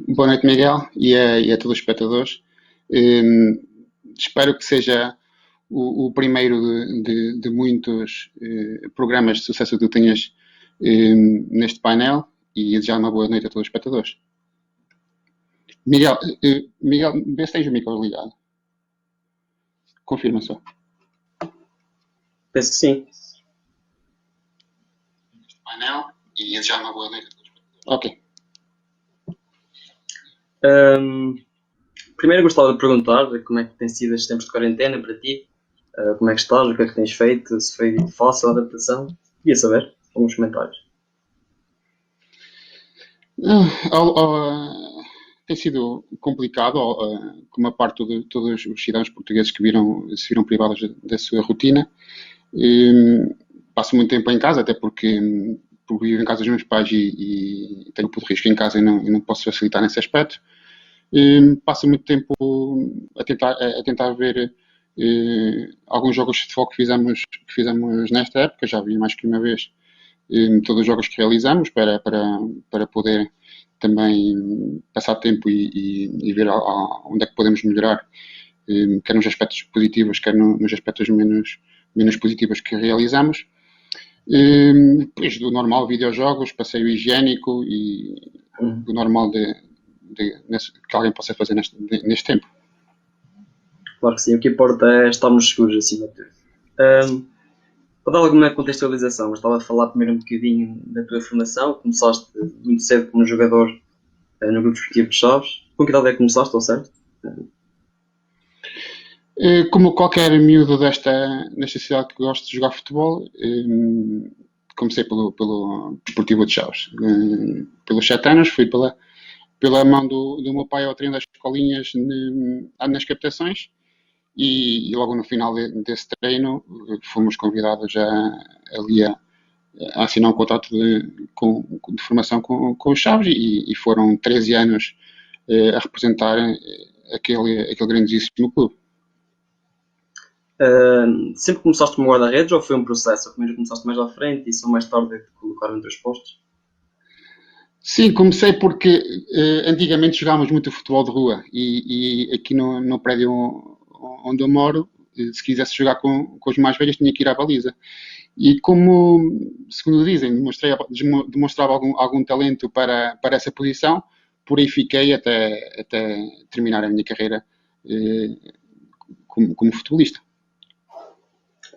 Boa noite, Miguel, e a todos os espectadores. Hum, Espero que seja o primeiro de muitos programas de sucesso que tu tenhas neste painel e desejar uma boa noite a todos os espectadores. Miguel, vê se tens o micro ligado. Confirma só. Penso que sim. Painel e desejar uma boa noite a todos os espectadores. Ok. Ahm, Primeiro gostava de perguntar como é que tem sido estes tempos de quarentena para ti. Como é que estás? O que é que tens feito? Se foi fácil a adaptação? Queria saber. Alguns comentários. Tem sido complicado, como a parte de todos os cidadãos portugueses que se viram privados da sua rotina. Passo muito tempo em casa, até porque vivo em casa dos meus pais e tenho um de risco em casa e não posso facilitar nesse aspecto. Passo muito tempo a tentar ver alguns jogos de futebol que fizemos nesta época, já vi mais que uma vez todos os jogos que realizamos para poder também passar tempo e ver onde é que podemos melhorar, quer nos aspectos positivos, quer nos aspectos menos positivos que realizamos. Depois do normal, videojogos, passeio higiênico e o normal que alguém possa fazer neste tempo. Claro que sim. O que importa é estarmos seguros acima de tudo. Para dar alguma contextualização, gostava de falar primeiro um bocadinho da tua formação. Começaste muito cedo como jogador no Grupo Desportivo de Chaves. Com que idade é que começaste, estou certo? Como qualquer miúdo desta cidade que gosta de jogar futebol, comecei pelo Desportivo de Chaves. Pelos 7 anos, fui pela mão do meu pai ao treino das escolinhas nas captações e logo no final desse treino fomos convidados ali a assinar um contrato de formação com os Chaves e foram 13 anos a representar aquele grandíssimo clube. Sempre começaste como guarda-redes ou foi um processo? Primeiro começaste mais à frente e só mais tarde te colocaram entre os postos? Sim, comecei porque antigamente jogávamos muito futebol de rua e aqui no prédio onde eu moro, se quisesse jogar com os mais velhos tinha que ir à baliza. E como, segundo dizem, demonstrava algum talento para essa posição, por aí fiquei até terminar a minha carreira como futebolista.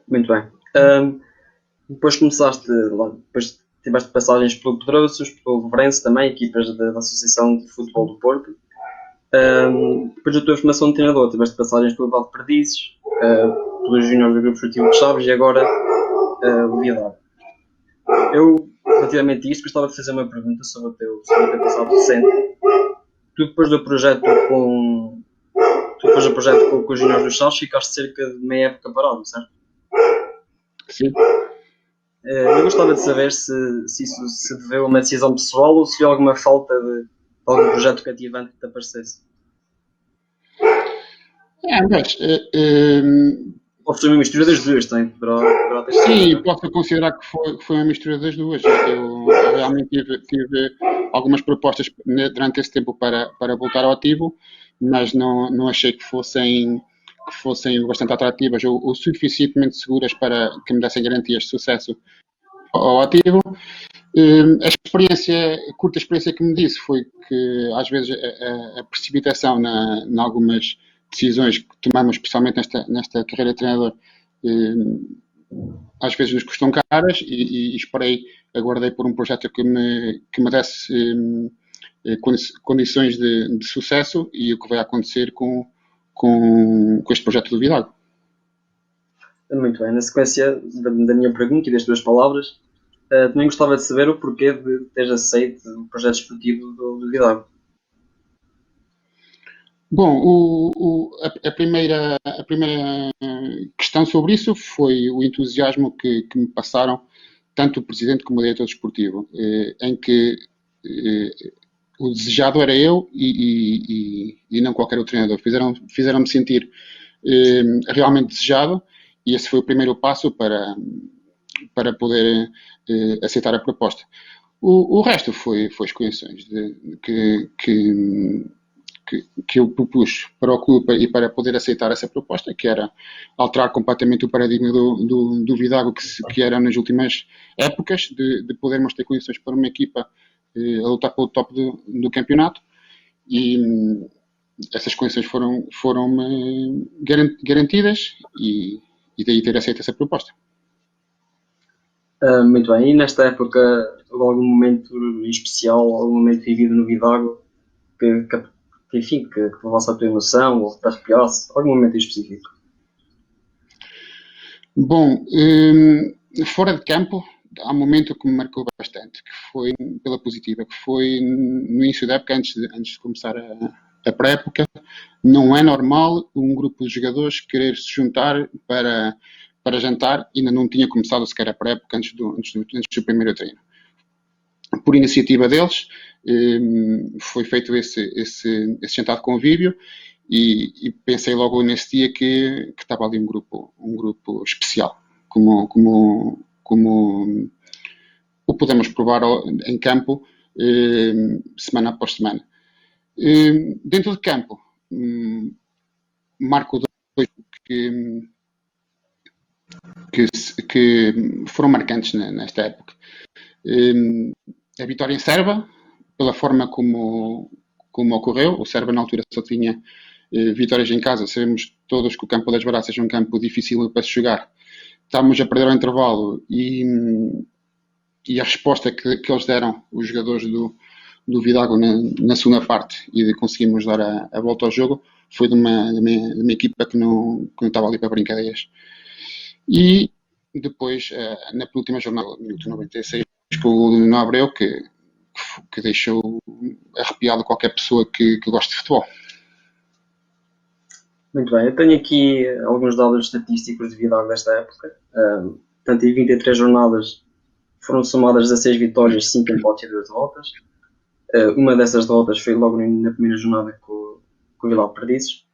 Muito bem. Depois começaste, depois tiveste passagens pelo Pedroços, pelo Belenenses também, equipas da Associação de Futebol do Porto. Depois da tua formação de treinador, tiveste passagens pelo Val de Perdizes, pelos Júniores do Grupo Esportivo de Chaves e agora o Viador. Eu, relativamente a isto, gostava de fazer uma pergunta sobre o teu passado recente. Tu depois do projeto com os Júniores dos Chaves ficaste cerca de meia época parado, certo? Sim. Eu gostava de saber se isso se deveu a uma decisão pessoal ou se houve alguma falta de algum projeto cativante que te aparecesse. Mas, Ou foi uma mistura das duas, tem? Poderá ter sido. sim, posso considerar que foi uma mistura das duas. Eu realmente tive algumas propostas durante esse tempo para voltar ao ativo, mas não achei que fossem bastante atrativas ou suficientemente seguras para que me dessem garantias de sucesso ao ativo. A curta experiência que me disse foi que às vezes a precipitação em algumas decisões que tomamos, especialmente nesta carreira de treinador, às vezes nos custam caras e aguardei por um projeto que me desse condições de sucesso e o que vai acontecer com este projeto do Vidago. Muito bem. Na sequência da minha pergunta e das tuas palavras, também gostava de saber o porquê de teres aceito o projeto esportivo do Vidago. Bom, a primeira questão sobre isso foi o entusiasmo que me passaram tanto o presidente como o diretor desportivo, em que o desejado era eu e não qualquer outro treinador. Fizeram-me sentir realmente desejado e esse foi o primeiro passo para poder aceitar a proposta. O resto foi as condições que eu propus para o clube e para poder aceitar essa proposta, que era alterar completamente o paradigma do Vidago que era nas últimas épocas, de podermos ter condições para uma equipa a lutar pelo top do campeonato. E essas condições foram garantidas e daí ter aceito essa proposta. Muito bem, e nesta época houve algum momento em especial, algum momento vivido no Vidago enfim, que levasse a tua emoção ou te arrepiasse? Algum momento em específico? Bom, fora de campo, há um momento que me marcou bastante, que foi pela positiva, que foi no início da época, antes de começar a pré-época. Não é normal um grupo de jogadores querer se juntar para jantar, ainda não tinha começado sequer a pré-época antes do primeiro treino. Por iniciativa deles, foi feito esse jantar de convívio e pensei logo nesse dia que estava ali um grupo especial, como o podemos provar em campo semana após semana. Dentro de campo, marco dois que foram marcantes nesta época. A vitória em Serva, pela forma como ocorreu. O Serva, na altura, só tinha vitórias em casa. Sabemos todos que o campo das Baraças é um campo difícil para se jogar. Estávamos a perder ao intervalo e a resposta que eles deram, os jogadores do Vidago, na segunda parte, e conseguimos dar a volta ao jogo, foi de uma equipa que não estava ali para brincadeiras. E depois, na penúltima jornada, minuto 96, com o Nuno Abreu, que deixou arrepiado qualquer pessoa que goste de futebol. Muito bem, eu tenho aqui alguns dados estatísticos de Vidago desta época. Portanto, em 23 jornadas foram somadas 16 vitórias, 5 empates e 2 derrotas. Uma dessas derrotas foi logo na primeira jornada com o Vila de Perdizes.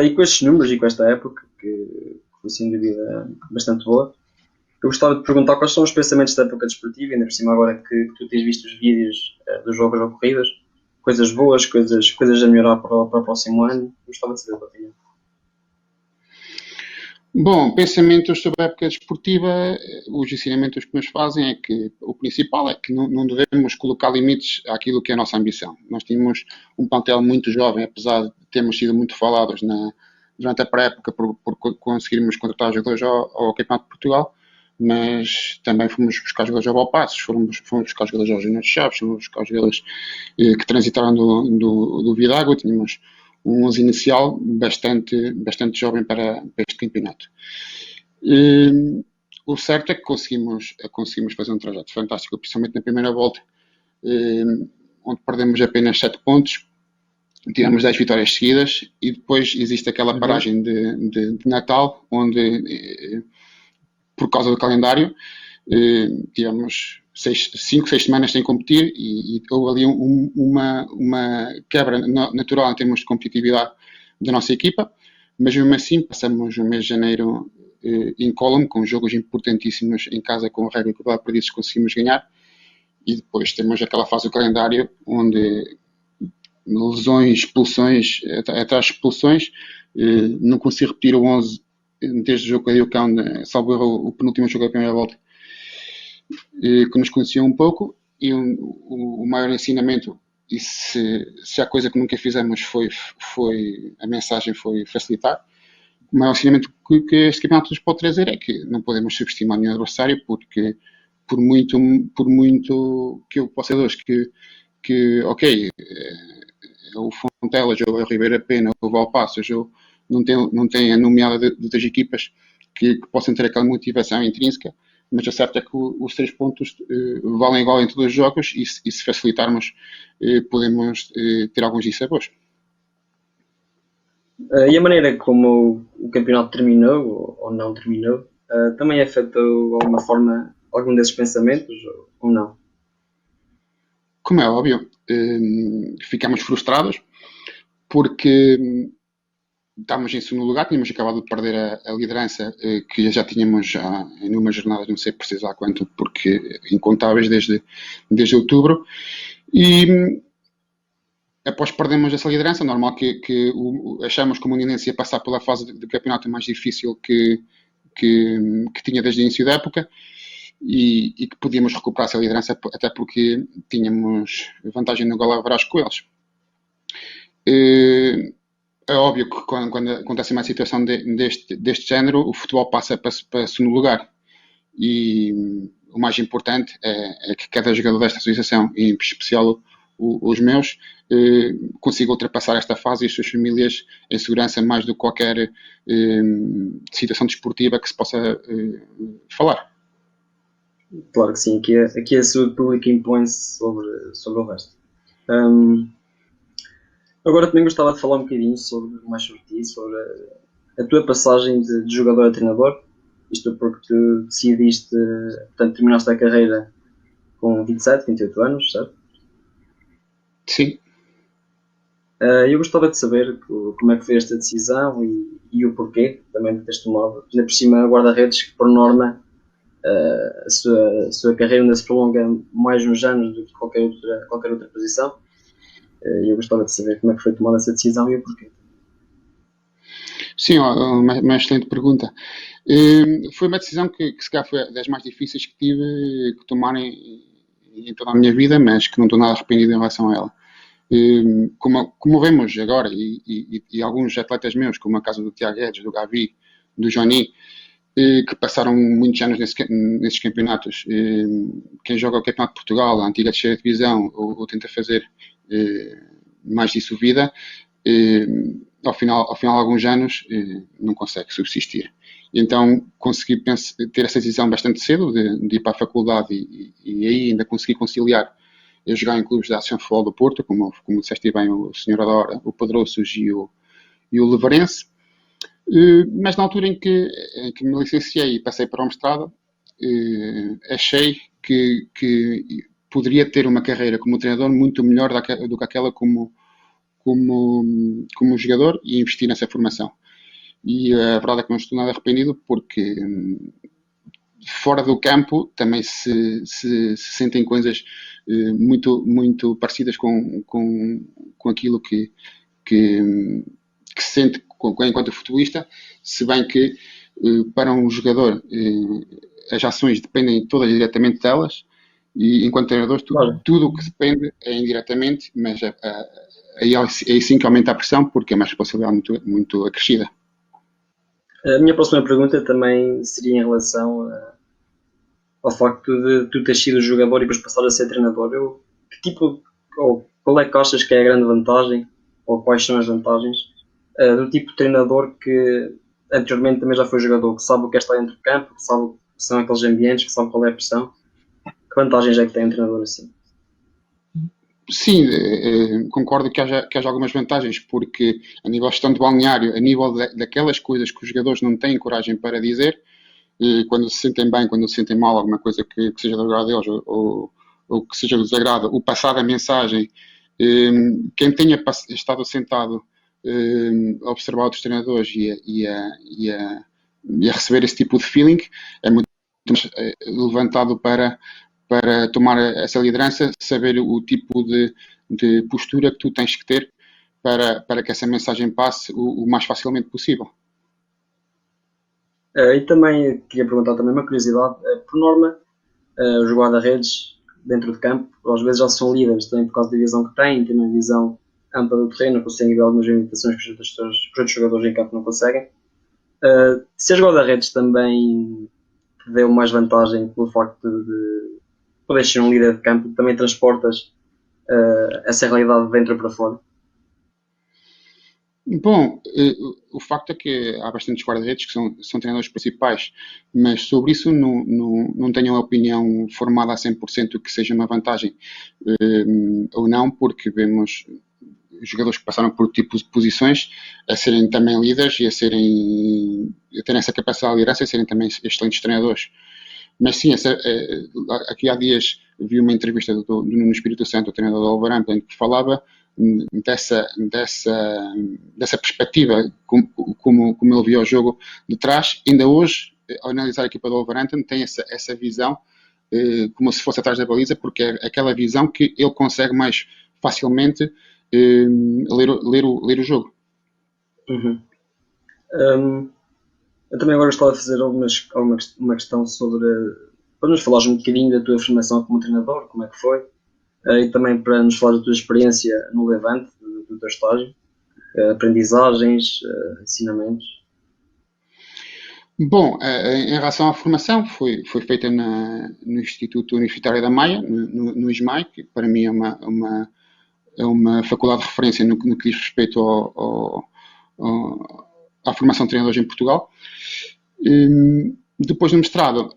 E com estes números e com esta época, que foi sem dúvida bastante boa, eu gostava de perguntar quais são os pensamentos da época desportiva, ainda por cima agora que tu tens visto os vídeos dos jogos ocorridos, coisas boas, coisas a melhorar para o próximo ano. Gostava de saber a tua opinião. Bom, pensamentos sobre a época desportiva, os ensinamentos que nos fazem é que o principal é que não devemos colocar limites àquilo que é a nossa ambição. Nós tínhamos um plantel muito jovem, apesar de termos sido muito falados durante a pré-época por conseguirmos contratar jogadores ao Campeonato de Portugal, mas também fomos buscar jogadores ao Valpassos, fomos buscar jogadores ao Júnior de Chaves, fomos buscar jogadores que transitaram do Vidago. Tínhamos um 11 inicial bastante jovem para este campeonato. O certo é que conseguimos fazer um trajeto fantástico, principalmente na primeira volta, onde perdemos apenas 7 pontos, tivemos 10 vitórias seguidas e depois existe aquela paragem de Natal, onde, por causa do calendário, tivemos 5, 6 semanas sem competir e houve ali uma quebra natural em termos de competitividade da nossa equipa, mas mesmo assim passamos o mês de janeiro incólume, com jogos importantíssimos em casa com o Régua e com o Vila de Perdizes, conseguimos ganhar, e depois temos aquela fase do calendário onde lesões, expulsões, atrás de expulsões, não consigo repetir o 11 desde o jogo com a Diocão, salvo o penúltimo jogo da primeira volta, que nos conheciam um pouco, e o maior ensinamento, e se há coisa que nunca fizemos foi a mensagem foi facilitar. O maior ensinamento que este campeonato nos pode trazer é que não podemos subestimar nenhum adversário, porque por muito que eu possa dizer que ok, o Fontelas ou a Ribeira Pena ou o Valpaços ou não tem a nomeada de outras equipas que possam ter aquela motivação intrínseca, mas o certo é que os 3 pontos valem igual em todos os jogos e se facilitarmos podemos ter alguns dissabores. E a maneira como o campeonato terminou ou não terminou também afetou de alguma forma algum desses pensamentos ou não? Como é óbvio, ficamos frustrados porque estávamos em segundo lugar, tínhamos acabado de perder a liderança que já tínhamos já em uma jornada, não sei precisar quanto, porque incontáveis desde outubro. E após perdermos essa liderança, normal que achamos que o Moninense ia passar pela fase de campeonato mais difícil que tinha desde o início da época e que podíamos recuperar essa liderança, até porque tínhamos vantagem no gol average com eles. É óbvio que quando acontece uma situação deste género, o futebol passa para segundo lugar. E o mais importante é que cada jogador desta associação, e em especial os meus, consiga ultrapassar esta fase e as suas famílias em segurança mais do que qualquer situação desportiva que se possa falar. Claro que sim, aqui a saúde pública impõe-se sobre o resto. Agora também gostava de falar um bocadinho mais sobre ti, sobre a tua passagem de jogador a treinador. Isto porque tu decidiste, portanto, terminaste a carreira com 27, 28 anos, certo? Sim. Eu gostava de saber como é que foi esta decisão e o porquê também de teres tomado. Ainda por cima, guarda-redes, que por norma a sua carreira ainda se prolonga mais uns anos do que qualquer outra posição. Eu gostava de saber como é que foi tomada essa decisão e o porquê. Sim, uma excelente pergunta. Foi uma decisão que se calhar foi das mais difíceis que tive que tomar em toda a minha vida, mas que não estou nada arrependido em relação a ela. Como vemos agora, e alguns atletas meus, como a casa do Tiago Guedes, do Gavi, do Johnny, que passaram muitos anos nesses campeonatos. Quem joga o Campeonato de Portugal, a antiga terceira divisão, ou tenta fazer mais disso vida, ao final de alguns anos não consegue subsistir. Então consegui ter essa decisão bastante cedo de ir para a faculdade e aí ainda consegui conciliar jogar em clubes da Associação de Futebol do Porto, como disseste bem, o Senhor Adora, o Padroços e o Levarense. Mas na altura em que me licenciei e passei para o mestrado, achei que poderia ter uma carreira como treinador muito melhor do que aquela como jogador e investir nessa formação. E a verdade é que não estou nada arrependido porque fora do campo também se sentem coisas muito parecidas com aquilo que se sente enquanto futebolista, se bem que para um jogador as ações dependem todas diretamente delas e enquanto treinador tudo o que depende é indiretamente, mas aí sim que aumenta a pressão porque é uma responsabilidade muito acrescida. A minha próxima pergunta também seria em relação ao facto de tu teres sido jogador e depois passar a ser treinador. Qual é que achas que é a grande vantagem, ou quais são as vantagens do tipo de treinador que anteriormente também já foi jogador, que sabe o que é estar dentro do campo, que sabe o que são aqueles ambientes, que sabe qual é a pressão? Que vantagens é que tem um treinador assim? Sim, concordo que haja algumas vantagens, porque a nível de gestão de balneário, a nível daquelas coisas que os jogadores não têm coragem para dizer, quando se sentem bem, quando se sentem mal, alguma coisa que seja do agrado deles ou que seja do desagrado, o passar a mensagem, quem tenha estado sentado a observar outros treinadores e a receber esse tipo de feeling, é muito mais levantado para tomar essa liderança, saber o tipo de postura que tu tens que ter para que essa mensagem passe o mais facilmente possível. E também queria perguntar também uma curiosidade, por norma, os guarda-redes dentro de campo, às vezes já são líderes também por causa da visão que têm uma visão ampla do terreno, conseguem ver algumas limitações que os outros jogadores em campo não conseguem. Se as guarda-redes também te deu mais vantagem pelo facto de poderes ser um líder de campo, também transportas essa realidade de dentro para fora? Bom, o facto é que há bastantes guarda-redes que são treinadores principais, mas sobre isso não tenho uma opinião formada a 100% que seja uma vantagem ou não, porque vemos jogadores que passaram por tipos de posições a serem também líderes e a terem essa capacidade de liderança e a serem também excelentes treinadores. Mas sim, aqui há dias vi uma entrevista do Nuno Espírito Santo, o treinador do Wolverhampton, que falava dessa perspectiva, como ele via o jogo de trás. Ainda hoje, ao analisar a equipa do Wolverhampton, tem essa visão como se fosse atrás da baliza, porque é aquela visão que ele consegue mais facilmente ler o jogo. Uhum. Eu também agora gostava de fazer uma questão sobre. Para nos falares um bocadinho da tua formação como treinador, como é que foi, e também para nos falar da tua experiência no Levante, do teu estágio, aprendizagens, ensinamentos. Bom, em relação à formação, foi feita no Instituto Universitário da Maia, no ISMAI, que para mim é uma faculdade de referência no que diz respeito à formação de treinadores em Portugal. Depois do mestrado,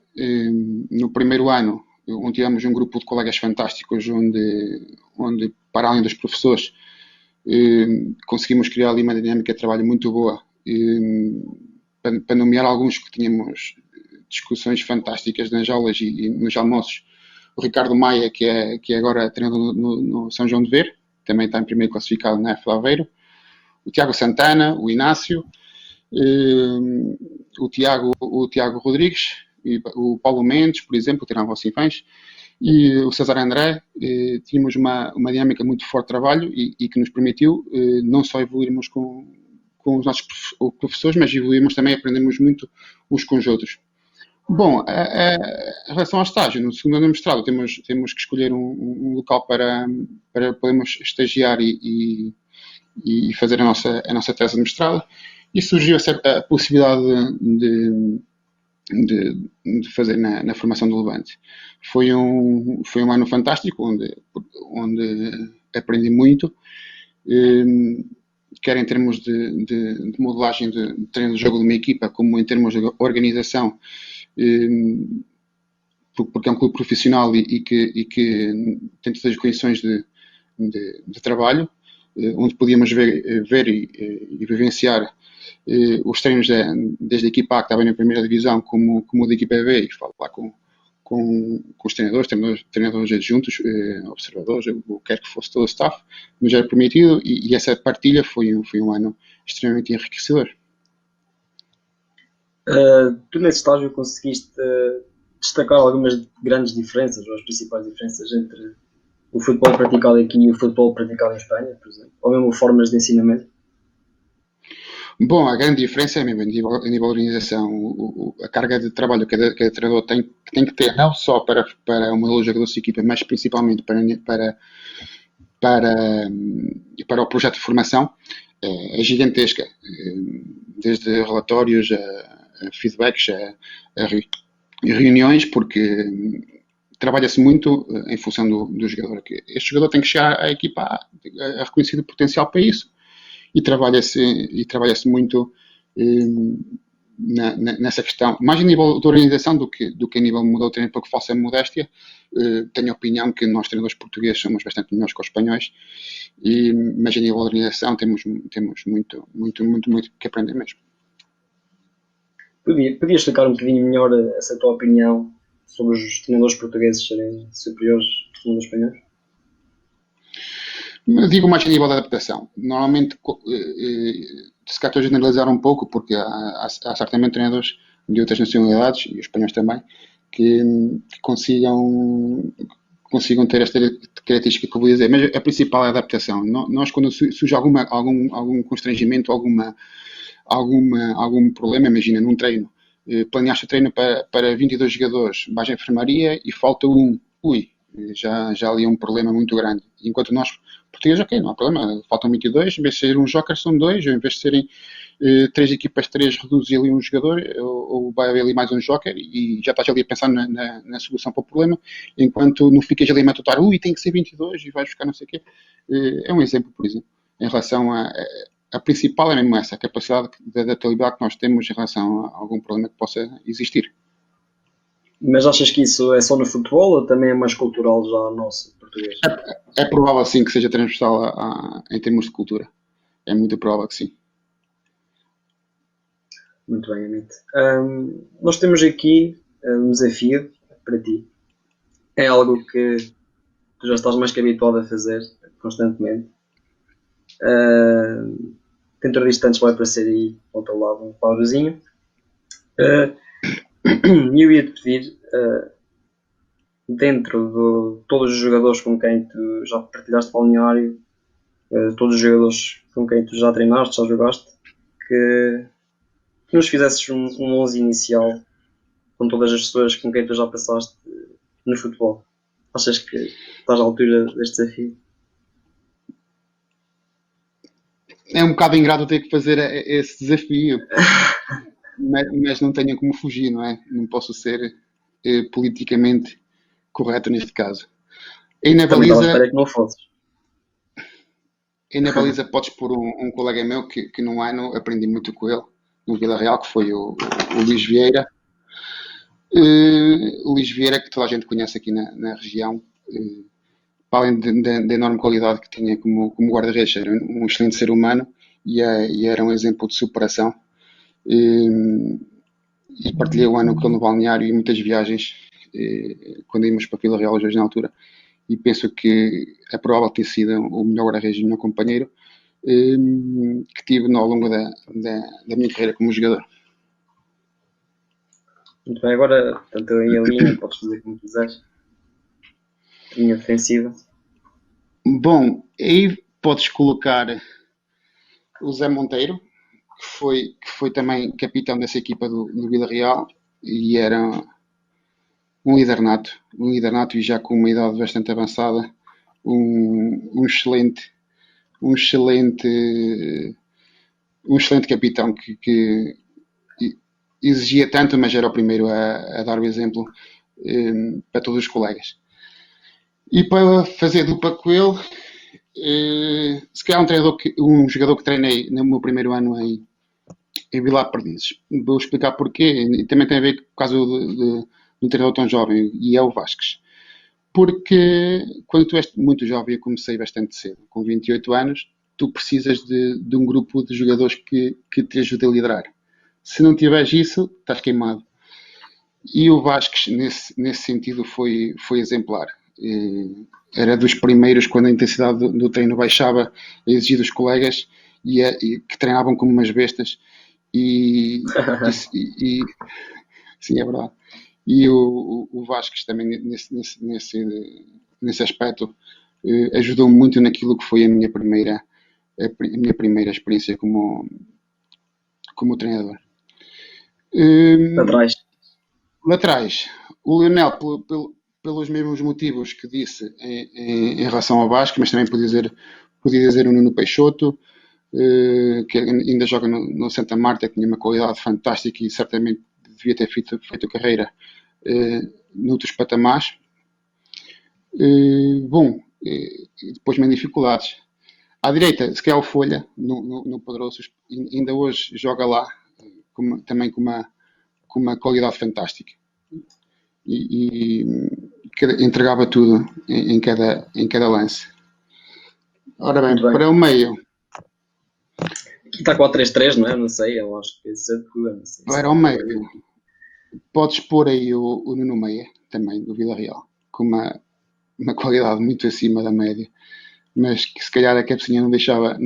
no primeiro ano, onde tivemos um grupo de colegas fantásticos, onde para além dos professores, conseguimos criar ali uma dinâmica de trabalho muito boa. Para nomear alguns que tínhamos discussões fantásticas nas aulas e nos almoços, o Ricardo Maia, que é agora treinador no São João de Ver, também está em primeiro classificado na F de Aveiro, o Tiago Santana, o Inácio, o Tiago Rodrigues, o Paulo Mendes, por exemplo, que treinava o Sinfãs, e o César André. Tínhamos uma dinâmica muito forte de trabalho e que nos permitiu não só evoluirmos com os nossos professores, mas evoluímos também, aprendemos muito uns com os outros. Bom, em relação ao estágio, no segundo ano de mestrado temos que escolher um local para podermos estagiar e fazer a nossa tese de mestrado, e surgiu a possibilidade de fazer na formação do Levante. Foi um ano fantástico, onde aprendi muito, quer em termos de modelagem de treino de jogo de uma equipa, como em termos de organização, porque é um clube profissional e que tem todas as condições de trabalho, onde podíamos ver e vivenciar os treinos desde a equipa A, que estava na primeira divisão, como da equipa B, e falar com os treinadores adjuntos, observadores, o que quer que fosse todo o staff, nos era permitido, e essa partilha foi um ano extremamente enriquecedor. Tu nesse estágio conseguiste destacar algumas grandes diferenças, ou as principais diferenças entre o futebol praticado aqui e o futebol praticado em Espanha, por exemplo, ou mesmo formas de ensinamento? Bom, a grande diferença é mesmo a nível de organização, a carga de trabalho que cada treinador tem que ter, não só para o modelo de jogador de equipa, mas principalmente para o projeto de formação, é gigantesca. Desde relatórios a feedbacks, a reuniões, porque trabalha-se muito em função do jogador. Este jogador tem que chegar à equipa a reconhecido potencial para isso, e trabalha-se muito nessa questão, mais a nível de organização do que a nível de modelo de treino, porque falsa modéstia. Tenho a opinião que nós, treinadores portugueses, somos bastante melhores que os espanhóis, mas a nível de organização temos muito que aprender mesmo. Podias explicar um bocadinho melhor essa tua opinião sobre os treinadores portugueses serem superiores aos treinadores espanhóis? Digo mais a nível da adaptação. Normalmente, se calhar estou a generalizar um pouco, porque há certamente treinadores de outras nacionalidades, e os espanhóis também, que consigam ter esta característica que eu vou dizer, mas a principal é a adaptação. Nós, quando surge algum constrangimento, algum problema, imagina num treino, planeaste o treino para 22 jogadores, vais à enfermaria e falta um. Já ali é um problema muito grande. Enquanto nós, portugueses, ok, não há problema, faltam 22, em vez de ser um joker são dois, ou em vez de serem 3 equipas, 3, reduzir ali um jogador, ou vai haver ali mais um joker, e já estás ali a pensar na solução para o problema, enquanto não ficas ali a matutar, tem que ser 22 e vais buscar não sei o quê. É um exemplo, por exemplo, em relação a principal é mesmo essa, a capacidade de adaptabilidade que nós temos em relação a algum problema que possa existir. Mas achas que isso é só no futebol ou também é mais cultural já nosso, português? É provável, sim, que seja transversal em termos de cultura. É muito provável que sim. Muito bem, Amit. Nós temos aqui um desafio para ti. É algo que tu já estás mais que habituado a fazer constantemente. Dentro de instantes vai aparecer aí ao teu lado um quadrozinho. E eu ia-te pedir, dentro de todos os jogadores com quem tu já partilhaste balneário, todos os jogadores com quem tu já treinaste, já jogaste, que nos fizesses um 11 inicial com todas as pessoas com quem tu já passaste no futebol. Achas que estás à altura deste desafio? É um bocado ingrato ter que fazer esse desafio, mas não tenho como fugir, não é? Não posso ser politicamente correto neste caso. Aí na Também estava à baliza, espera que não fosses. aí na baliza podes pôr um colega meu que num ano aprendi muito com ele, no Vila Real, que foi o Luís Vieira. O Luís Vieira, que toda a gente conhece aqui na região, para além da enorme qualidade que tinha como guarda-redes, era um excelente ser humano e era um exemplo de superação. E partilhei o ano com ele no balneário e muitas viagens quando íamos para Vila Real hoje na altura, e penso que é provável ter sido o melhor guarda-redes e o melhor companheiro que tive ao longo da minha carreira como jogador. Muito bem, agora, tanto em linha, podes fazer como quiseres. Linha defensiva. Bom, aí podes colocar o Zé Monteiro, que foi também capitão dessa equipa do Vila Real e era um líder nato e já com uma idade bastante avançada, um excelente, um excelente, um excelente capitão que exigia tanto, mas era o primeiro a dar o exemplo para todos os colegas. E para fazer dupla com ele, se calhar um jogador que treinei no meu primeiro ano em Vilar Perdizes. Vou explicar porquê, e também tem a ver com o caso de um treinador tão jovem, e é o Vasques. Porque quando tu és muito jovem, eu comecei bastante cedo, com 28 anos, tu precisas de um grupo de jogadores que te ajude a liderar. Se não tiveres isso, estás queimado. E o Vasques, nesse sentido, foi exemplar. Era dos primeiros, quando a intensidade do treino baixava, a exigir dos colegas e que treinavam como umas bestas. E sim, é verdade. E o Vasques também, nesse aspecto, ajudou muito naquilo que foi a minha primeira experiência como treinador. Atrás. Laterais, o Lionel, pelos mesmos motivos que disse em relação ao Vasco, mas também podia dizer o Nuno Peixoto, que ainda joga no Santa Marta, que tinha uma qualidade fantástica e certamente devia ter feito carreira noutros patamares. Bom, depois me dificuldades. À direita, se calhar o Folha, no Pedroços, ainda hoje joga lá, também com uma qualidade fantástica. E entregava tudo em cada lance. Ora bem, Muito bem. para o meio, Aqui está 4-3-3, não é? Não sei, eu acho que isso é de cor, não sei. para o meio, podes pôr aí o Nuno Meia, também, do Vila Real, com uma qualidade muito acima da média, mas que se calhar a cabecinha não deixava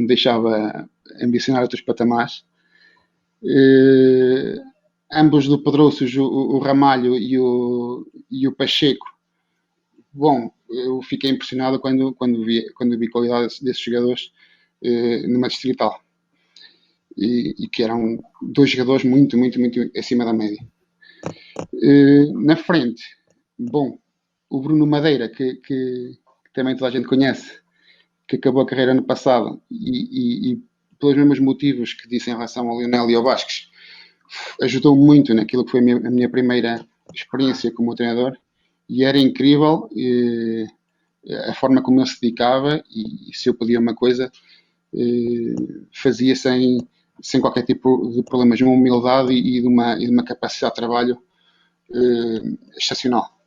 ambicionar outros patamares. Ambos do Pedroços, o Ramalho e o Pacheco. Bom, eu fiquei impressionado quando vi qualidade desses jogadores numa distrital. E que eram dois jogadores muito, muito, muito acima da média. Na frente, bom, o Bruno Madeira, que também toda a gente conhece, que acabou a carreira ano passado e pelos mesmos motivos que disse em relação ao Lionel e ao Vasques, ajudou muito naquilo que foi a minha primeira experiência como treinador e era incrível a forma como ele se dedicava e se eu pedia uma coisa fazia sem qualquer tipo de problemas, uma humildade e de uma capacidade de trabalho excepcional.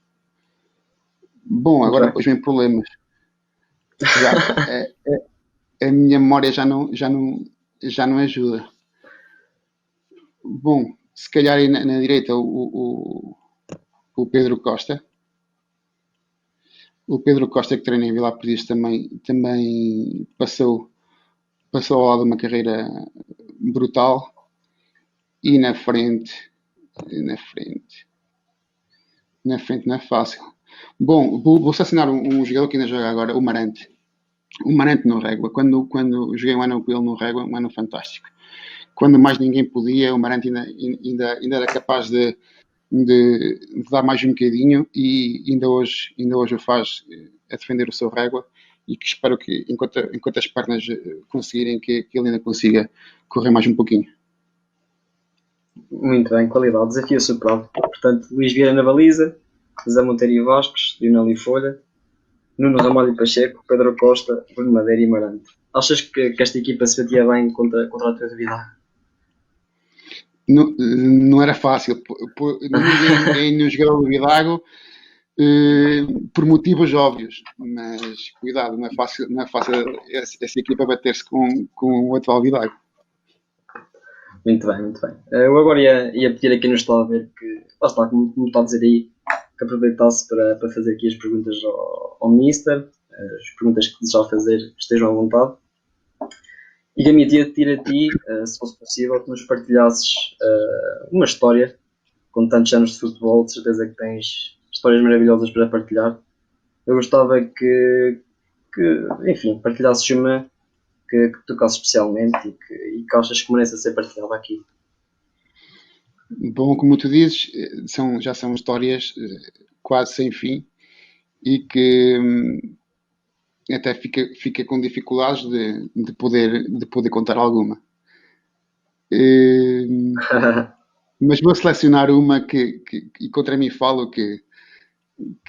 Bom, Muito agora bem. depois vem problemas. Já, a minha memória já não ajuda. Bom, se calhar aí na direita o Pedro Costa. O Pedro Costa, que treina em Vila Perdiz, também passou passou ao lado de uma carreira brutal e na frente, na frente não é fácil. Bom, vou selecionar um jogador que ainda joga agora, o Marante. O Marante no Régua. Quando joguei um ano com ele no Régua, um ano fantástico. Quando mais ninguém podia, o Marante ainda era capaz de dar mais um bocadinho e ainda hoje o faz a defender o seu Régua e que espero que enquanto as pernas conseguirem que ele ainda consiga correr mais um pouquinho. Muito bem, qualidade. Desafio superado. Portanto, Luís Vieira na baliza, Zé Monteiro e Vasques, Lionel e Folha, Nuno Ramalho e Pacheco, Pedro Costa, Bruno Madeira e Marante. Achas que esta equipa se batia bem contra a tua Vidal? Não era fácil. Ninguém nos jogou o Vidago por motivos óbvios, mas cuidado, não é fácil essa equipa bater-se com o atual Vidago. Muito bem, muito bem. Eu agora ia pedir a quem nos está a ver que, lá está, como está a dizer aí, que aproveitasse para fazer aqui as perguntas ao Mister, as perguntas que desejar fazer, estejam à vontade. E a minha tia tira a ti, se fosse possível, que nos partilhasses uma história com tantos anos de futebol, de certeza que tens histórias maravilhosas para partilhar. Eu gostava enfim, partilhasses uma que tocasse especialmente e que achas que merece ser partilhada aqui. Bom, como tu dizes, já são histórias quase sem fim e que até fica com dificuldades de poder contar alguma. Mas vou selecionar uma que contra mim falo que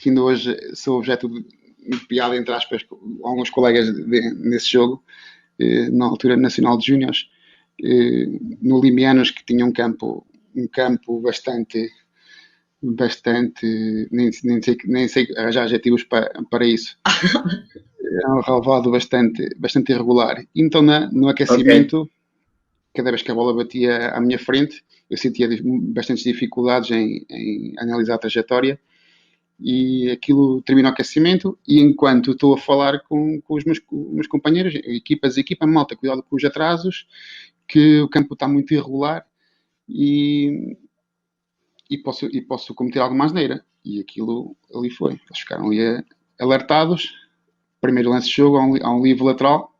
ainda hoje sou objeto de piada, entre aspas, com alguns colegas nesse jogo, na altura Nacional de Júniores, no Limianos, que tinha um campo bastante nem sei arranjar adjetivos para isso. Era um relevado bastante irregular. Então, no aquecimento, cada vez que a bola batia à minha frente, eu sentia bastantes dificuldades em analisar a trajetória e aquilo termina o aquecimento e enquanto estou a falar com os meus companheiros, equipa, malta, cuidado com os atrasos, que o campo está muito irregular e posso cometer alguma asneira. E aquilo ali foi. Eles ficaram ali alertados. Primeiro lance de jogo, há um livre lateral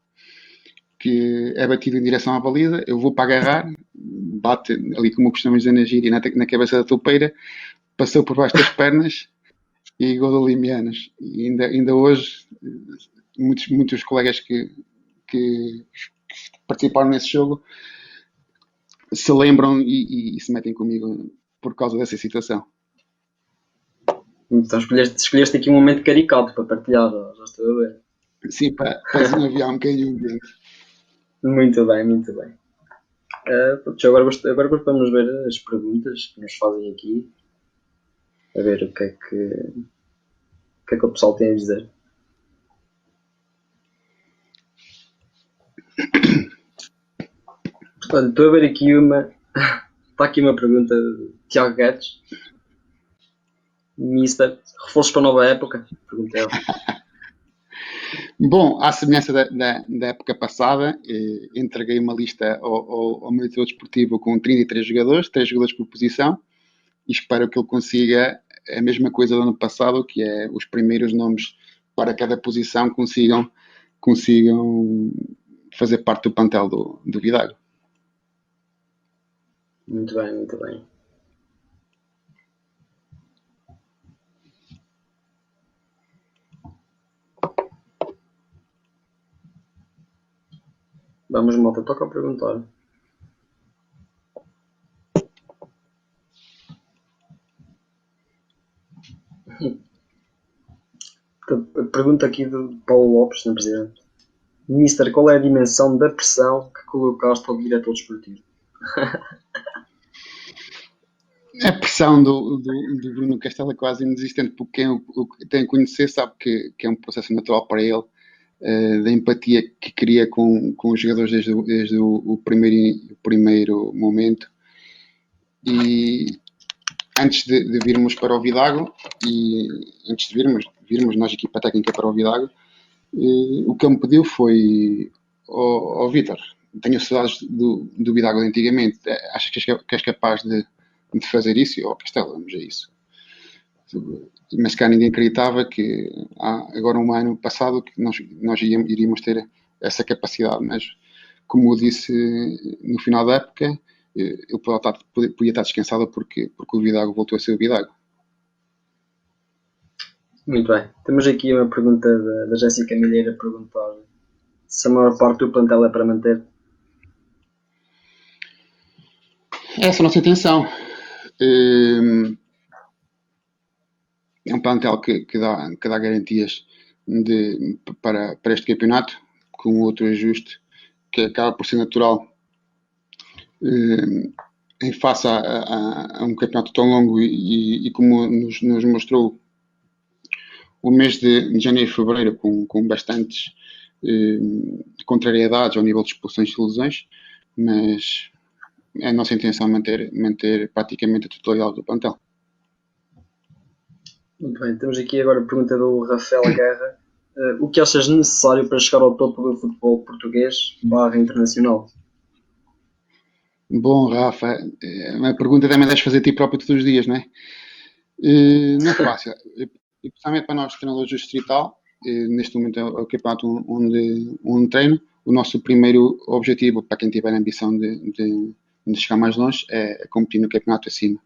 que é batido em direção à baliza. Eu vou para agarrar, bate ali, como costumamos dizer na gíria, na cabeça da toupeira, passou por baixo das pernas e gol do Limianos. E ainda hoje, muitos colegas que participaram nesse jogo se lembram e se metem comigo por causa dessa situação. Então escolheste aqui um momento caricato para partilhar, já estou a ver. Sim, para desanuviar um bocadinho o ambiente. Muito bem, muito bem. Agora vamos ver as perguntas que nos fazem aqui. A ver o que é que o pessoal tem a dizer. Olha, estou a ver aqui uma. Está aqui uma pergunta de Tiago Guedes. Mister, reforços para a nova época? Pergunta eu. Bom, à semelhança da época passada, entreguei uma lista ao meu diretor desportivo com 33 jogadores, 3 jogadores por posição, e espero que ele consiga a mesma coisa do ano passado, que é os primeiros nomes para cada posição consigam fazer parte do plantel do Vidago. Muito bem, muito bem. Vamos, malta, toca a perguntar. Pergunta aqui do Paulo Lopes, Sr. Presidente. Mister, qual é a dimensão da pressão que colocaste ao diretor desportivo? A pressão do Bruno Castelo é quase inexistente, porque quem o tem a conhecer sabe que é um processo natural para ele, da empatia que cria com os jogadores desde o primeiro momento. E antes de virmos para o Vidago, e antes de virmos nós, equipa técnica, para o Vidago, o que ele me pediu foi Vítor, tenho saudades do Vidago de antigamente. Achas que és capaz de fazer isso? Ó, Castelo, vamos a isso. Mas cá ninguém acreditava que há agora um ano passado que nós iríamos ter essa capacidade. Mas, como eu disse no final da época, eu podia estar descansado porque o Vidago voltou a ser o Vidago. Muito bem. Temos aqui uma pergunta da Jéssica Milheira a perguntar se a maior parte do plantel é para manter. Essa é a nossa intenção. É um plantel que dá garantias para este campeonato, com outro ajuste que acaba por ser natural em face a um campeonato tão longo e como nos mostrou o mês de janeiro e fevereiro com bastantes contrariedades ao nível de expulsões e lesões, mas é a nossa intenção manter praticamente a totalidade do plantel. Muito bem. Temos aqui agora a pergunta do Rafael Guerra. O que achas necessário para chegar ao topo do futebol português / internacional? Bom, Rafa, uma pergunta também deves fazer a ti próprio todos os dias, não é? Não é fácil. E principalmente para nós, treinadores do Distrital, neste momento é o campeonato onde treino. O nosso primeiro objetivo, para quem tiver a ambição de chegar mais longe, é competir no campeonato acima.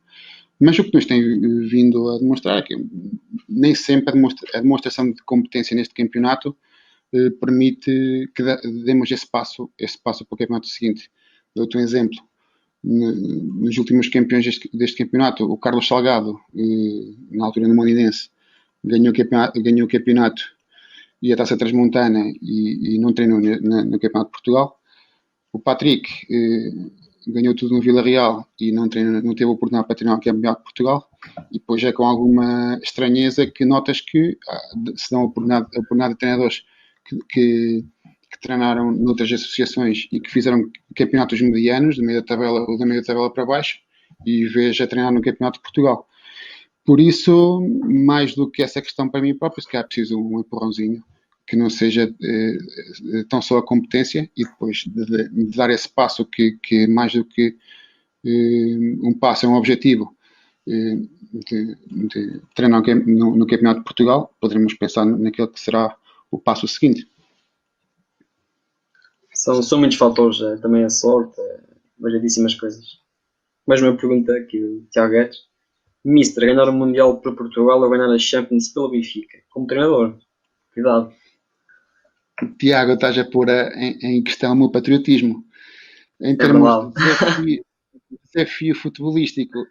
Mas o que nos tem vindo a demonstrar é que nem sempre a demonstração de competência neste campeonato permite que demos esse passo para o campeonato seguinte. Dou-te um exemplo. Nos últimos campeões deste campeonato, o Carlos Salgado, na altura no Molinense, ganhou o campeonato e a Taça Transmontana e não treinou no Campeonato de Portugal. O Patrick ganhou tudo no Vila Real e não teve a oportunidade para treinar o Campeonato de Portugal. E depois é com alguma estranheza que notas que se dão a oportunidade de treinadores que treinaram noutras associações e que fizeram campeonatos medianos, da meia da tabela ou da meia da tabela para baixo, e vês a treinar no Campeonato de Portugal. Por isso, mais do que essa questão para mim próprio, se calhar preciso um empurrãozinho, que não seja tão só a competência, e depois de dar esse passo que mais do que um passo é um objetivo de treinar no Campeonato de Portugal, poderemos pensar naquele que será o passo seguinte. São muitos fatores, também a sorte, variedíssimas coisas. Mais uma pergunta aqui do Tiago Guedes. Mister, ganhar o Mundial para Portugal ou ganhar a Champions pelo Benfica? Como treinador. Cuidado. Tiago, estás a pôr em questão o meu patriotismo. Em termos de desafio futebolístico,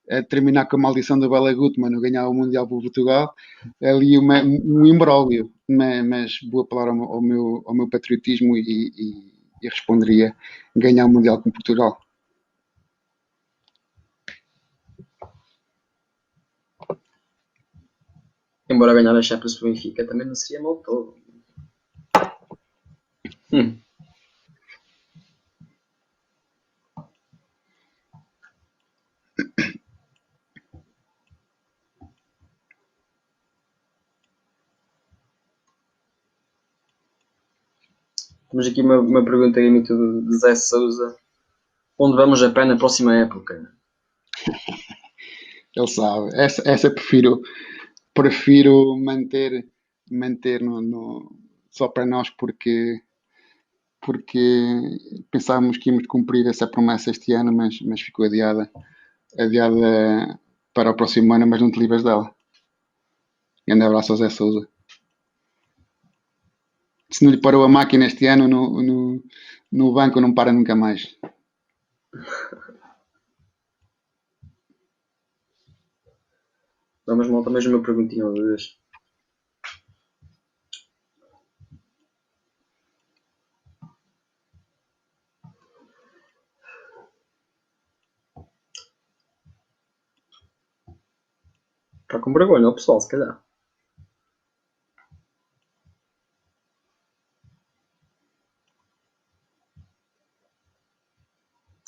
a terminar com a maldição do Bela Gutmann, ganhar o Mundial para Portugal, ali um imbróglio, mas vou apelar ao meu patriotismo e responderia ganhar o Mundial com Portugal. Embora ganhar a Champions pelo Benfica também não seria mal todo. Temos aqui uma pergunta de Zé Souza. Onde vamos a pé na próxima época? Ele sabe. Essa prefiro manter só para nós porque pensávamos que íamos cumprir essa promessa este ano, mas ficou adiada para o próximo ano, mas não te livras dela. Grande abraço ao Zé Souza. Se não lhe parou a máquina este ano no banco, não para nunca mais. Vamos malta mais uma perguntinha uma vez. Está com vergonha o pessoal, se calhar.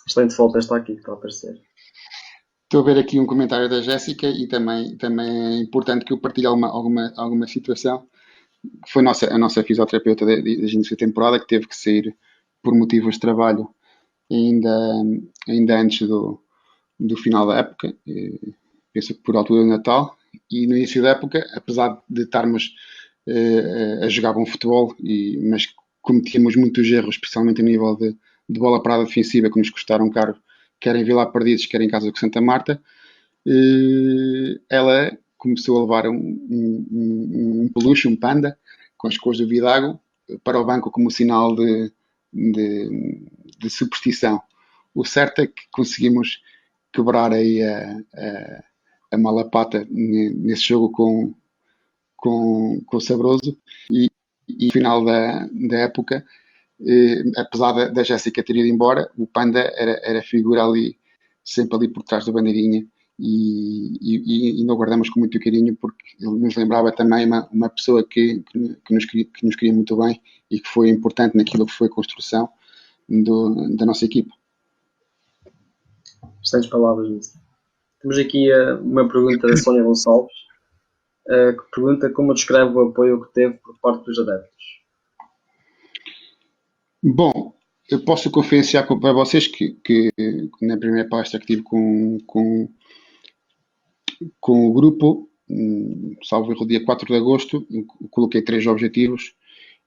Excelente foto esta aqui que está a aparecer. Estou a ver aqui um comentário da Jéssica e também é importante que eu partilhe alguma situação foi a nossa fisioterapeuta desde início da temporada, que teve que sair por motivos de trabalho ainda, ainda antes do final da época, penso que por altura do Natal, e no início da época, apesar de estarmos a jogar bom futebol, mas cometíamos muitos erros, especialmente a nível de bola parada defensiva, que nos custaram caro, quer em Vila Perdidos, quer em casa com Santa Marta, ela começou a levar um peluche, um panda, com as cores do Vidago, para o banco como sinal de superstição. O certo é que conseguimos quebrar aí a malapata nesse jogo com o Sabroso e no final da época, apesar da Jéssica ter ido embora, o Panda era figura ali, sempre ali por trás da bandeirinha e não guardamos com muito carinho porque ele nos lembrava também uma pessoa que nos queria muito bem e que foi importante naquilo que foi a construção da nossa equipa. Bastantes palavras nisso. Temos aqui uma pergunta da Sónia Gonçalves, que pergunta como descreve o apoio que teve por parte dos adeptos. Bom, eu posso confidenciar para vocês que na primeira palestra que tive com o grupo, salvo erro, dia 4 de agosto, eu coloquei 3 objetivos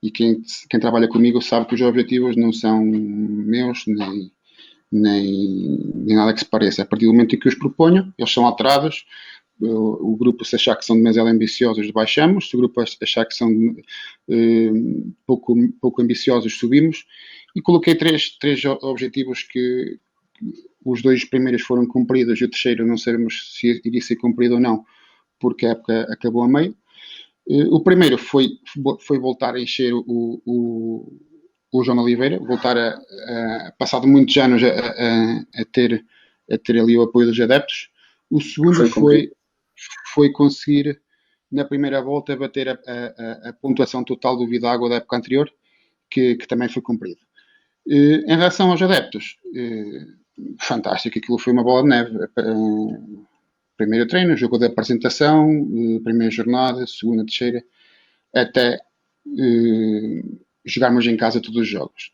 e quem trabalha comigo sabe que os objetivos não são meus nem nada que se pareça. A partir do momento em que os proponho, eles são alterados. O grupo, se achar que são demasiado ambiciosos, baixamos. Se o grupo achar que são pouco ambiciosos, subimos. E coloquei três objetivos que os 2 primeiros foram cumpridos e o terceiro não sabemos se iria ser cumprido ou não, porque a época acabou a meio. O primeiro foi voltar a encher o João Oliveira, voltar passado muitos anos, a ter ali o apoio dos adeptos. O segundo foi conseguir, na primeira volta, bater a pontuação total do Vidago da época anterior, que também foi cumprido. Em relação aos adeptos, fantástico, aquilo foi uma bola de neve. Primeiro treino, jogo de apresentação, primeira jornada, segunda, terceira, até jogarmos em casa todos os jogos.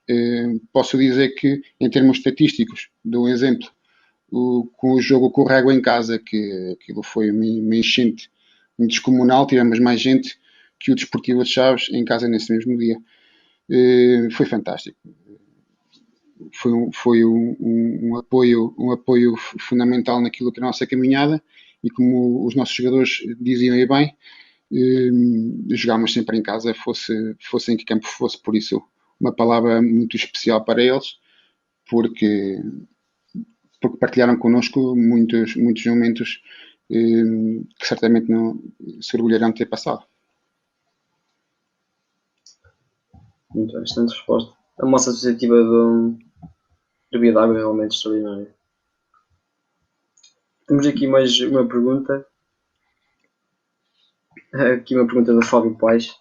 Posso dizer que, em termos estatísticos, dou um exemplo, com o jogo com o Régua em casa, que aquilo foi uma enchente descomunal, tivemos mais gente que o Desportivo de Chaves em casa nesse mesmo dia. Foi fantástico. Foi um apoio fundamental naquilo que é a nossa caminhada e como os nossos jogadores diziam aí bem, jogámos sempre em casa, fosse em que campo fosse, por isso uma palavra muito especial para eles, porque partilharam connosco muitos momentos que certamente não se orgulharão de ter passado. Muito bem, excelente resposta. A moça associativa do Vidago é realmente extraordinária. Temos aqui mais uma pergunta. Aqui uma pergunta do Fábio Paes.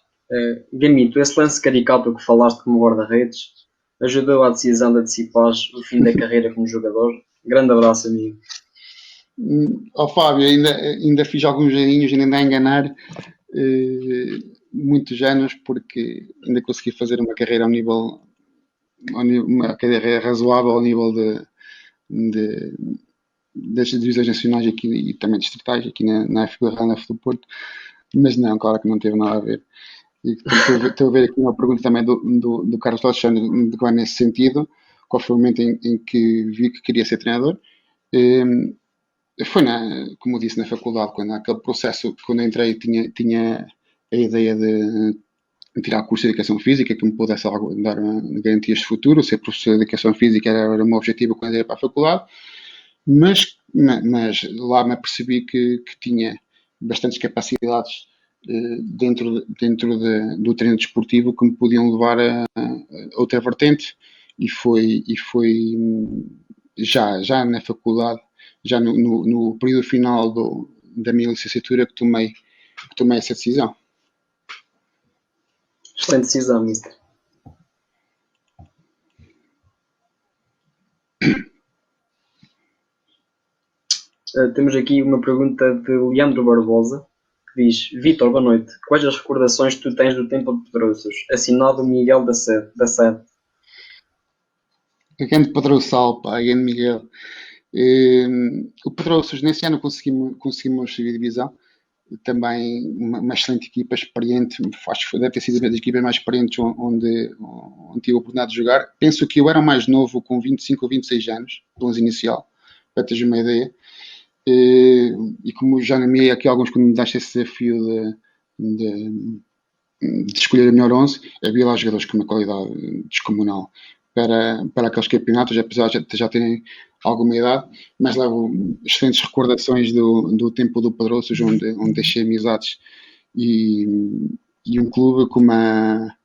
Gamito, esse lance caricato que falaste como guarda-redes ajudou à decisão de antecipares o fim da carreira como jogador? Grande abraço, amigo. Fábio, ainda fiz alguns aninhos, ainda a enganar muitos anos, porque ainda consegui fazer uma carreira uma carreira razoável ao nível das divisões nacionais aqui e também distritais aqui na FBR, na F do Porto, mas não, claro que não teve nada a ver. E estou a ver aqui uma pergunta também do Carlos Alexandre que vai nesse sentido. Qual foi o momento em que vi que queria ser treinador? Foi, como eu disse, na faculdade, quando aquele processo, quando entrei, tinha a ideia de tirar curso de Educação Física, que me pudesse dar garantias de futuro. Ser professor de Educação Física era o meu objetivo quando entrei para a faculdade, mas lá me apercebi que tinha bastantes capacidades dentro do treino desportivo que me podiam levar a outra vertente e foi já na faculdade, já no período final da minha licenciatura que tomei essa decisão. Excelente decisão, mister. Temos aqui uma pergunta de Leandro Barbosa. que diz: Vítor, boa noite. Quais as recordações que tu tens do tempo de Pedroços? Assinado Miguel da Sede. A grande Pedro Sal, pá, a grande Miguel. O Pedroços, nesse ano conseguimos subir a divisão. Também uma excelente equipa, experiente. Acho que deve ter sido uma das equipas mais experientes onde tive a oportunidade de jogar. Penso que eu era mais novo, com 25 ou 26 anos, 11 inicial, para teres uma ideia. E como já nomeei aqui alguns quando me daste esse desafio de, de escolher a melhor 11, havia lá jogadores com uma qualidade descomunal para aqueles campeonatos, apesar de já terem alguma idade, mas levo excelentes recordações do tempo do Pedroços, onde deixei amizades e, e um clube com uma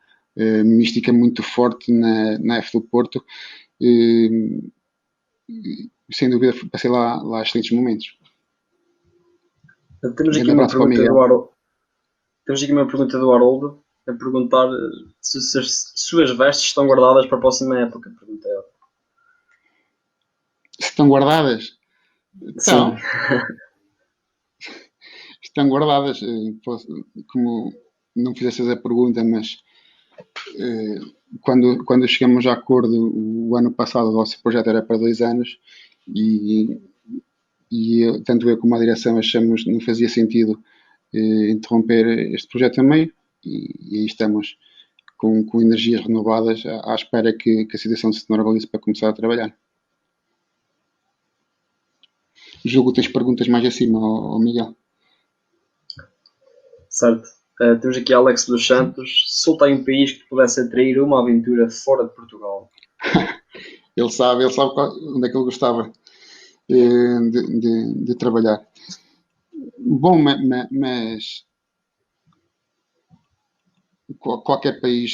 mística muito forte na F do Porto. eh, Sem dúvida, passei lá excelentes momentos. Temos Um aqui grande uma abraço para o pergunta Miguel. do Haroldo. Temos aqui uma pergunta do Haroldo a perguntar se as suas vestes estão guardadas para a próxima época. Pergunta ela. Se estão guardadas? Sim, Então, estão guardadas. Como não fizeste essa pergunta, mas quando chegamos a acordo o ano passado, o nosso projeto era para 2 anos e, tanto eu como a direção achamos que não fazia sentido interromper este projeto a meio e aí estamos com energias renovadas à espera que a situação se normalize para começar a trabalhar. Julgo que tens perguntas mais acima, Miguel. certo. Temos aqui Alex dos Santos. Solta aí um país que pudesse atrair uma aventura fora de Portugal. Ele sabe onde é que ele gostava de trabalhar. Bom, mas qualquer país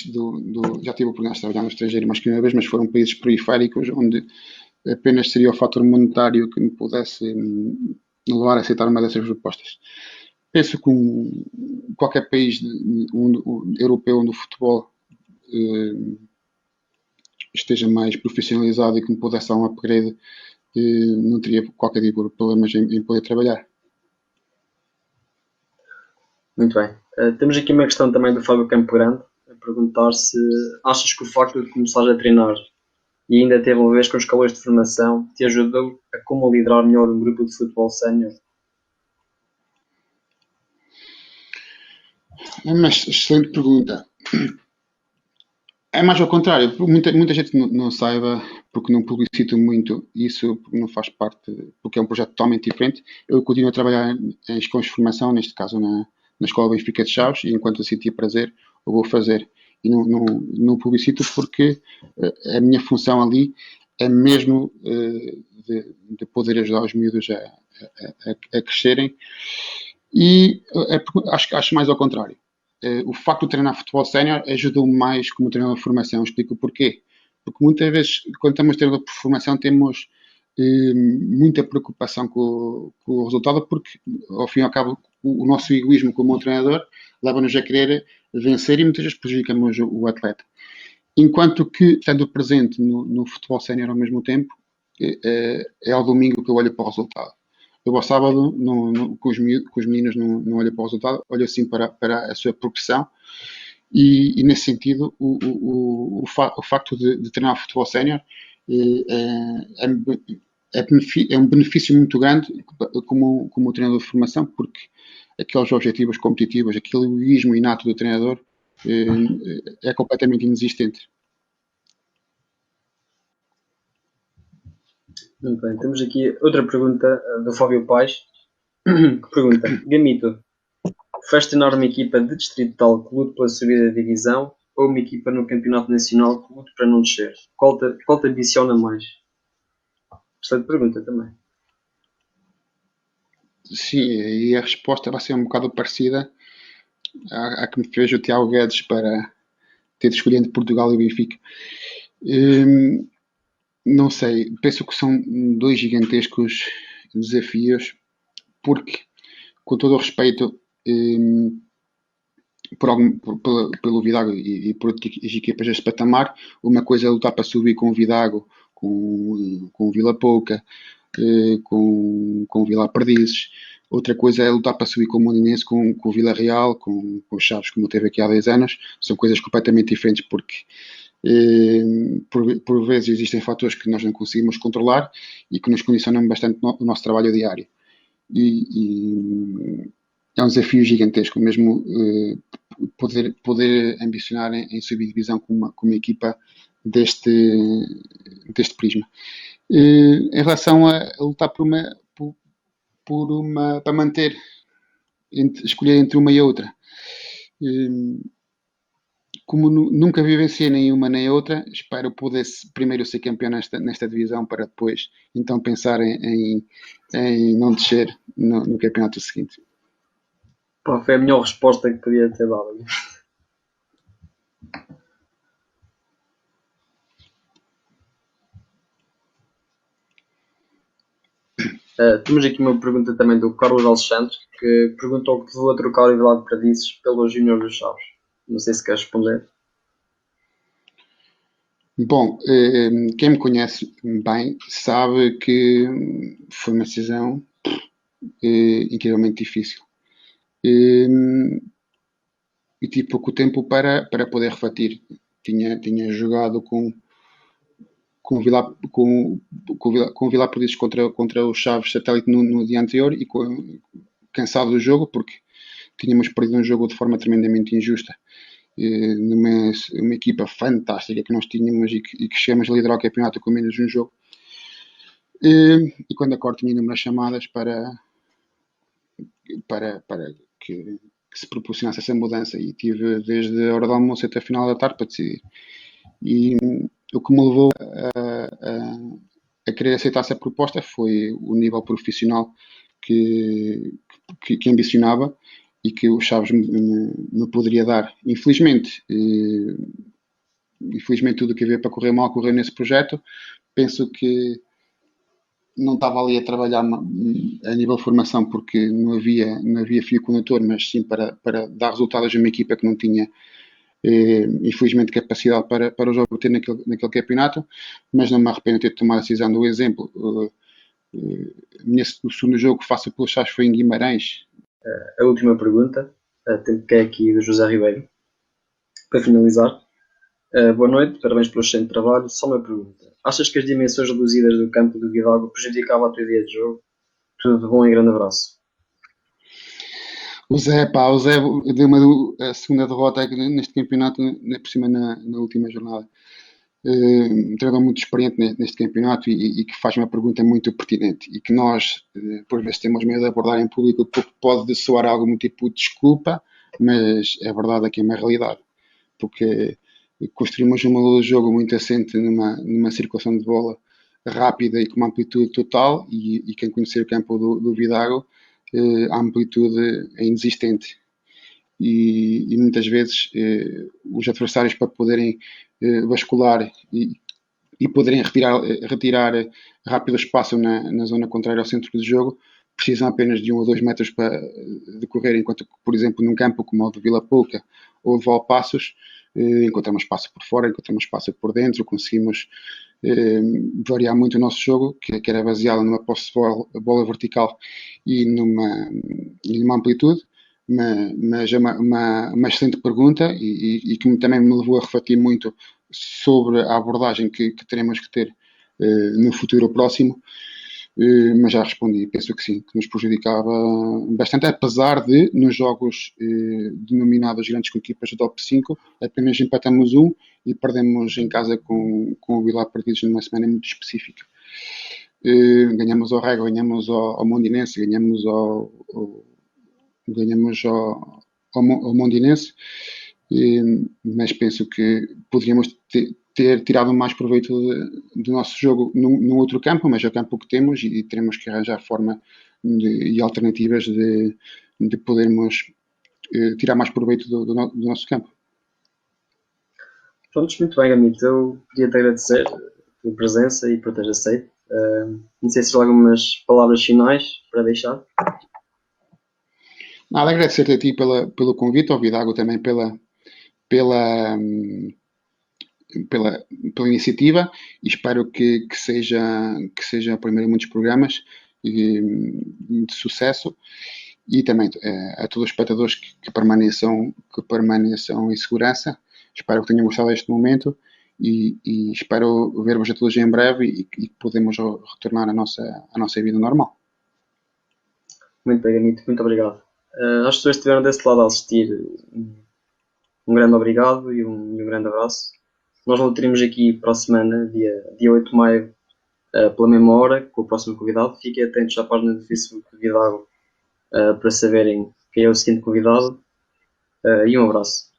já tive a oportunidade de trabalhar no estrangeiro mais que uma vez, mas foram países periféricos onde apenas seria o fator monetário que me pudesse levar a aceitar uma dessas propostas. Penso que qualquer país europeu onde o futebol esteja mais profissionalizado e que me pudesse dar um upgrade, não teria qualquer tipo de problemas em poder trabalhar. Muito bem. Temos aqui uma questão também do Fábio Campo Grande a perguntar se achas que o facto de começares a treinar e ainda teve uma vez com os calores de formação te ajudou a como liderar melhor um grupo de futebol sénior? Mas excelente pergunta. É mais ao contrário, muita gente não saiba, porque não publicito muito isso, porque não faz parte, porque é um projeto totalmente diferente. Eu continuo a trabalhar em escolas de formação, neste caso na Escola Benfica de Chaves, e enquanto eu sentir prazer, eu vou fazer. E não publicito porque a minha função ali é mesmo de poder ajudar os miúdos a crescerem. E acho mais ao contrário. O facto de treinar futebol sénior ajudou-me mais como treinador de formação. Explico o porquê. Porque muitas vezes, quando estamos treinador por formação, temos muita preocupação com o resultado, porque, ao fim e ao cabo, o nosso egoísmo como treinador leva-nos a querer vencer e muitas vezes prejudicamos o atleta. Enquanto que, estando presente no futebol sénior ao mesmo tempo, é ao domingo que eu olho para o resultado. Eu ao sábado, com os meninos, não olho para o resultado, olho assim para a sua progressão e nesse sentido, o facto de treinar futebol sénior é um benefício muito grande como treinador de formação, porque aqueles objetivos competitivos, aquele egoísmo inato do treinador é completamente inexistente. Muito bem. Temos aqui outra pergunta do Fábio Paes, que pergunta: Gamito, preferes treinar uma equipa de distrital que lute pela subida da divisão ou uma equipa no campeonato nacional que lute para não descer? Qual te ambiciona mais? Excelente pergunta também. Sim, e a resposta vai ser um bocado parecida à que me fez o Tiago Guedes para ter escolhido Portugal e Benfica. Não sei, penso que são dois gigantescos desafios, porque, com todo o respeito pelo Vidago e por outras equipas deste patamar, uma coisa é lutar para subir com o Vidago, com o Vila Pouca, com o Vila Perdizes. Outra coisa é lutar para subir com o Moreirense, com o Vila Real, com os Chaves, como teve aqui há 10 anos. São coisas completamente diferentes porque por vezes existem fatores que nós não conseguimos controlar e que nos condicionam bastante o nosso trabalho diário. E é um desafio gigantesco mesmo poder ambicionar em subir divisão com uma equipa deste prisma. Em relação a lutar para manter, escolher entre uma e outra, como nunca vivenciei nenhuma nem outra, espero poder primeiro ser campeão nesta divisão para depois então pensar em não descer no campeonato seguinte. Pá, foi a melhor resposta que podia ter dado. Temos aqui uma pergunta também do Carlos Alexandre, que perguntou o que levou a trocar o Vilar de Perdizes pelo Júnior dos Chaves. Não sei se quer responder. Bom, quem me conhece bem sabe que foi uma decisão incrivelmente difícil. E tive pouco tempo para poder refletir. Tinha jogado com o Vilar Perdizes contra o Chaves Satélite no dia anterior e cansado do jogo porque tínhamos perdido um jogo de forma tremendamente injusta numa uma equipa fantástica que nós tínhamos e que chegamos a liderar o campeonato com menos de um jogo. E quando acordo tinha inúmeras chamadas para que se proporcionasse essa mudança e tive desde a hora do almoço até a final da tarde para decidir. E o que me levou a querer aceitar essa proposta foi o nível profissional que ambicionava e que o Chaves me poderia dar. Infelizmente tudo o que havia para correr mal correu nesse projeto. Penso que não estava ali a trabalhar a nível de formação porque não havia fio condutor, mas sim para dar resultados a uma equipa que não tinha infelizmente capacidade para os obter naquele campeonato, mas não me arrependo de ter tomado a decisão do exemplo. O segundo jogo que faço pelos Chaves foi em Guimarães. A última pergunta, que é aqui do José Ribeiro, para finalizar. Boa noite, parabéns pelo excelente trabalho. Só uma pergunta. Achas que as dimensões reduzidas do campo do Vidago prejudicavam a tua ideia de jogo? Tudo de bom e grande abraço. O Zé deu a segunda derrota neste campeonato, por cima na última jornada. Um treinador muito experiente neste campeonato e que faz uma pergunta muito pertinente e que nós, por vezes, temos medo de abordar em público porque pode soar algo muito tipo de desculpa, mas é verdade que é uma realidade. Porque construímos uma luz de jogo muito assente numa circulação de bola rápida e com uma amplitude total e quem conhecer o campo do Vidago, a amplitude é inexistente. E muitas vezes os adversários para poderem bascular e poderem retirar rápido espaço na zona contrária ao centro do jogo precisam apenas de 1 ou 2 metros para decorrer, enquanto que, por exemplo, num campo como o de Vila Pouca ou de Valpassos, encontramos espaço por fora, encontramos espaço por dentro, conseguimos variar muito o nosso jogo, que era baseado numa posse de bola vertical e numa amplitude, mas é uma excelente pergunta e que também me levou a refletir muito sobre a abordagem que teremos que ter no futuro próximo. Mas já respondi, penso que sim, que nos prejudicava bastante, apesar de nos jogos denominados grandes com equipas do top 5 apenas empatamos um e perdemos em casa com o Vilar Perdizes numa semana muito específica. Ganhamos ao Rega, ganhamos ao Mondinense, ganhamos ao Mondinense, mas penso que poderíamos ter tirado mais proveito do nosso jogo num outro campo, mas é o campo que temos e teremos que arranjar forma e alternativas de podermos tirar mais proveito do nosso campo. Pronto, muito bem, Gamito. Eu queria te agradecer a tua presença e por teres aceito. Não sei se tens algumas palavras finais para deixar. Nada, agradecer-te a ti pelo convite, ao Vidago também pela iniciativa e espero que seja o primeiro de muitos programas de sucesso, e também a todos os espectadores que permaneçam em segurança. Espero que tenham gostado deste momento e espero ver-vos a todos em breve e que podemos retornar à nossa vida normal. Muito bem, Gamito, muito obrigado. Às pessoas que estiveram desse lado a assistir, um grande obrigado e um grande abraço. Nós voltaremos aqui para a semana, dia 8 de maio, pela mesma hora, com o próximo convidado. Fiquem atentos à página do Facebook do Vidago para saberem quem é o seguinte convidado. E um abraço.